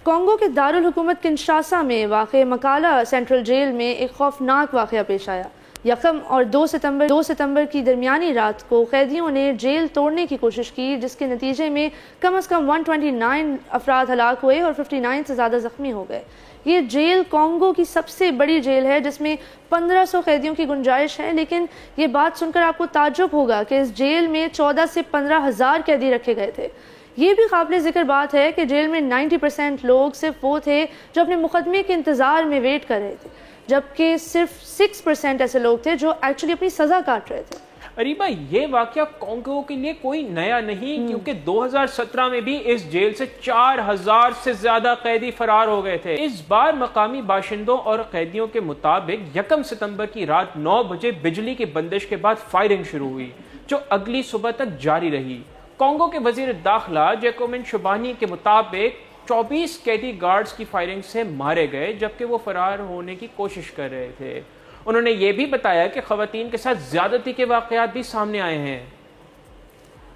Congo کے دارالحکومت کنشاسا میں واقع مکالا سینٹرل جیل میں ایک خوفناک واقعہ پیش آیا۔ 1 اور 2 ستمبر کی درمیانی رات کو قیدیوں نے جیل توڑنے کی کوشش کی، جس کے نتیجے میں کم از کم 129 افراد ہلاک ہوئے اور 59 سے زیادہ زخمی ہو گئے۔ یہ جیل کانگو کی سب سے بڑی جیل ہے، جس میں 1500 قیدیوں کی گنجائش ہے، لیکن یہ بات سن کر آپ کو تعجب ہوگا کہ اس جیل میں 14 سے 15,000 قیدی رکھے گئے تھے۔ یہ بھی قابل ذکر بات ہے کہ جیل میں 90% لوگ صرف وہ تھے جو اپنے مقدمے کے انتظار میں ویٹ کر رہے تھے، جبکہ صرف 6% ایسے لوگ تھے جو ایکچولی اپنی سزا کاٹ رہے تھے۔ اریبہ، یہ واقعہ کانگو کے لیے کوئی نیا نہیں، کیونکہ 2017 میں بھی اس جیل سے 4000 سے زیادہ قیدی فرار ہو گئے تھے۔ اس بار مقامی باشندوں اور قیدیوں کے مطابق 1 ستمبر کی رات 9 بجے بجلی کی بندش کے بعد فائرنگ شروع ہوئی، جو اگلی صبح تک جاری رہی۔ کانگو کے وزیر داخلہ جیکومن شبانی کے مطابق 24 قیدی گارڈز کی فائرنگ سے مارے گئے، جبکہ وہ فرار ہونے کی کوشش کر رہے تھے۔ انہوں نے یہ بھی بتایا کہ خواتین کے ساتھ زیادتی کے واقعات بھی سامنے آئے ہیں۔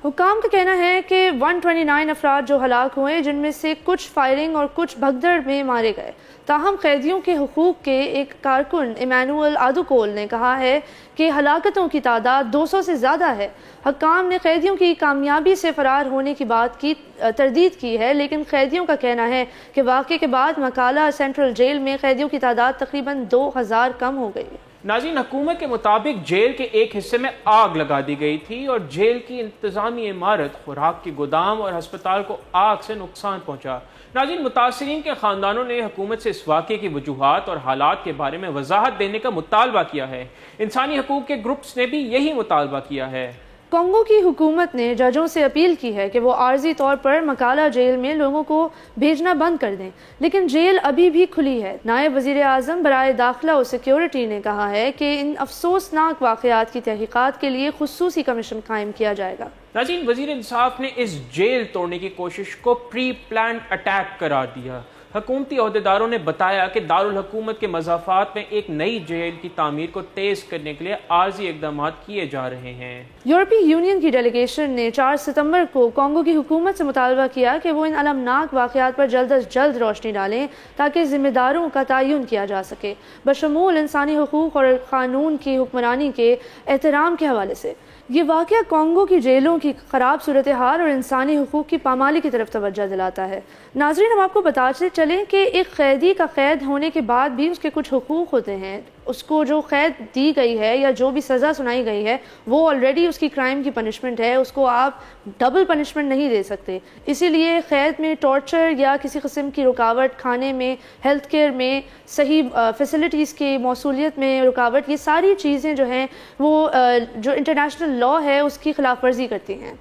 حکام کا کہنا ہے کہ 129 افراد جو ہلاک ہوئے، جن میں سے کچھ فائرنگ اور کچھ بھگدڑ میں مارے گئے۔ تاہم قیدیوں کے حقوق کے ایک کارکن ایمینوئل آدوکول نے کہا ہے کہ ہلاکتوں کی تعداد 200 سے زیادہ ہے۔ حکام نے قیدیوں کی کامیابی سے فرار ہونے کی بات کی تردید کی ہے، لیکن قیدیوں کا کہنا ہے کہ واقعے کے بعد مکالا سینٹرل جیل میں قیدیوں کی تعداد تقریباً 2000 کم ہو گئی ہے۔ ناظرین، حکومت کے مطابق جیل کے ایک حصے میں آگ لگا دی گئی تھی اور جیل کی انتظامی عمارت، خوراک کی گودام اور ہسپتال کو آگ سے نقصان پہنچا۔ ناظرین، متاثرین کے خاندانوں نے حکومت سے اس واقعے کی وجوہات اور حالات کے بارے میں وضاحت دینے کا مطالبہ کیا ہے۔ انسانی حقوق کے گروپس نے بھی یہی مطالبہ کیا ہے۔ کانگو کی حکومت نے ججوں سے اپیل کی ہے کہ وہ عارضی طور پر مکالا جیل میں لوگوں کو بھیجنا بند کر دیں، لیکن جیل ابھی بھی کھلی ہے۔ نائب وزیر اعظم برائے داخلہ و سیکیورٹی نے کہا ہے کہ ان افسوسناک واقعات کی تحقیقات کے لیے خصوصی کمیشن قائم کیا جائے گا۔ ناظرین، وزیر انصاف نے اس جیل توڑنے کی کوشش کو پری پلانڈ اٹیک قرار دیا۔ حکومتی عہدیداروں نے بتایا کہ دارالحکومت کے مضافات میں ایک نئی جیل کی تعمیر کو تیز کرنے کے لیے عارضی اقدامات کیے جا رہے ہیں۔ یورپی یونین کی ڈیلیگیشن نے 4 ستمبر کو کانگو کی حکومت سے مطالبہ کیا کہ وہ ان المناک واقعات پر جلد از جلد روشنی ڈالیں تاکہ ذمہ داروں کا تعین کیا جا سکے، بشمول انسانی حقوق اور قانون کی حکمرانی کے احترام کے حوالے سے۔ یہ واقعہ کانگو کی جیلوں کی خراب صورتحال اور انسانی حقوق کی پامالی کی طرف توجہ دلاتا ہے۔ ناظرین، ہم آپ کو بتاتے چلیں کہ ایک قیدی کا قید ہونے کے بعد بھی اس کے کچھ حقوق ہوتے ہیں۔ اس کو جو قید دی گئی ہے یا جو بھی سزا سنائی گئی ہے، وہ آلریڈی اس کی کرائم کی پنشمنٹ ہے، اس کو آپ ڈبل پنشمنٹ نہیں دے سکتے۔ اسی لیے قید میں ٹارچر یا کسی قسم کی رکاوٹ، کھانے میں، ہیلتھ کیئر میں، صحیح فیسلٹیز کی موصولیت میں رکاوٹ، یہ ساری چیزیں جو ہیں وہ جو انٹرنیشنل لا ہے اس کی خلاف ورزی کرتی ہیں۔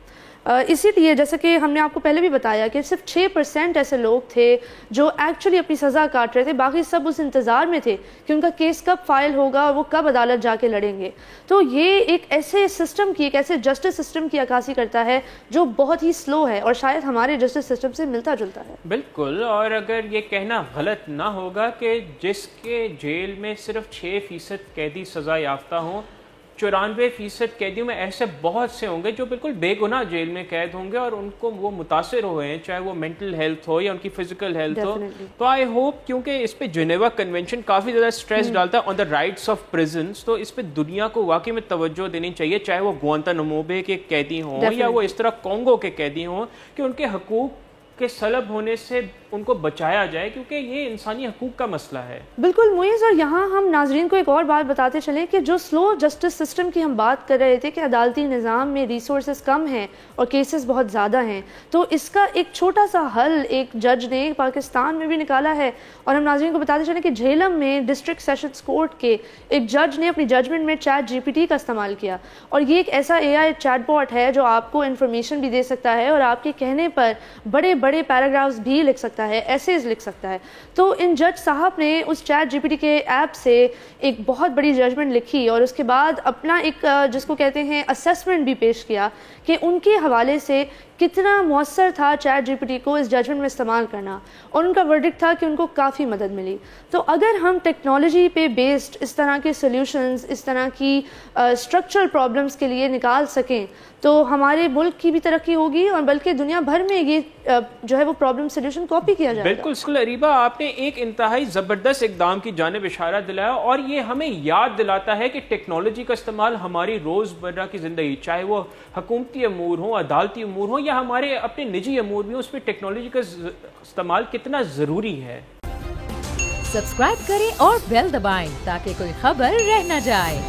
اسی لیے جیسا کہ ہم نے آپ کو پہلے بھی بتایا کہ صرف 6% ایسے لوگ تھے جو ایکچولی اپنی سزا کاٹ رہے تھے، باقی سب اس انتظار میں تھے کہ ان کا کیس کب فائل ہوگا اور وہ کب عدالت جا کے لڑیں گے۔ تو یہ ایک ایسے سسٹم کی، ایک ایسے جسٹس سسٹم کی عکاسی کرتا ہے جو بہت ہی سلو ہے اور شاید ہمارے جسٹس سسٹم سے ملتا جلتا ہے۔ بالکل، اور اگر یہ کہنا غلط نہ ہوگا کہ جس کے جیل میں صرف 6% قیدی سزا یافتہ ہوں، 94% قیدیوں میں ایسے بہت سے ہوں گے جو بالکل بے گناہ جیل میں قید ہوں گے اور ان کو وہ متاثر ہوئے ہیں، چاہے وہ مینٹل ہیلتھ ہو یا ان کی فزیکل ہیلتھ ہو۔ تو آئی ہوپ، کیونکہ اس پہ جنیوا کنونشن کافی زیادہ سٹریس ڈالتا ہے آن دا رائٹس آف پرزنس، تو اس پہ دنیا کو واقعی میں توجہ دینی چاہیے، چاہے وہ گوانتانامو بے کے قیدی ہوں یا وہ اس طرح کانگو کے قیدی ہوں، کہ ان کے حقوق کے سلب ہونے سے ان کو بچایا جائے، کیونکہ یہ انسانی حقوق کا مسئلہ ہے۔ بالکل معیز، اور یہاں ہم ناظرین کو ایک اور بات بتاتے چلیں کہ جو سلو جسٹس سسٹم کی ہم بات کر رہے تھے کہ عدالتی نظام میں ریسورسز کم ہیں اور کیسز بہت زیادہ ہیں، تو اس کا ایک چھوٹا سا حل ایک جج نے پاکستان میں بھی نکالا ہے۔ اور ہم ناظرین کو بتاتے چلیں کہ جہلم میں ڈسٹرکٹ سیشنز کورٹ کے ایک جج نے اپنی ججمنٹ میں چیٹ جی پی ٹی کا استعمال کیا، اور یہ ایک ایسا اے آئی چیٹ باٹ ہے جو آپ کو انفارمیشن بھی دے سکتا ہے اور آپ کے کہنے پر بڑے بڑے پیراگرافز بھی لکھ سکتا ہے، ایسیز لکھ سکتا ہے۔ تو ان جج صاحب نے اس چیٹ جی پی ٹی کے ایپ سے ایک بہت بڑی ججمنٹ لکھی اور اس کے بعد اپنا ایک جس کو کہتے ہیں اسیسمنٹ بھی پیش کیا کہ ان کے حوالے سے کتنا مؤثر تھا چیٹ جی پی ٹی کو اس ججمنٹ میں استعمال کرنا، اور ان کا ورڈکٹ تھا کہ ان کو کافی مدد ملی۔ تو اگر ہم ٹیکنالوجی پہ بیسڈ اس طرح کے سلیوشنز، اس طرح کی اسٹرکچرل پرابلمس کے لیے نکال سکیں تو ہمارے ملک کی بھی ترقی ہوگی، اور بلکہ دنیا بھر میں یہ جو ہے وہ پرابلم سلیوشن کو بھی کیا جائے گا۔ بالکل اریبہ، آپ نے ایک انتہائی زبردست اقدام کی جانب اشارہ دلایا، اور یہ ہمیں یاد دلاتا ہے کہ ٹیکنالوجی کا استعمال ہماری روزمرہ کی زندگی، چاہے وہ حکومتی امور ہوں، عدالتی امور ہوں، یا ہمارے اپنے نجی امور میں، اس میں ٹیکنالوجی کا استعمال کتنا ضروری ہے۔ سبسکرائب کریں اور بیل دبائیں تاکہ کوئی خبر رہ نہ جائے۔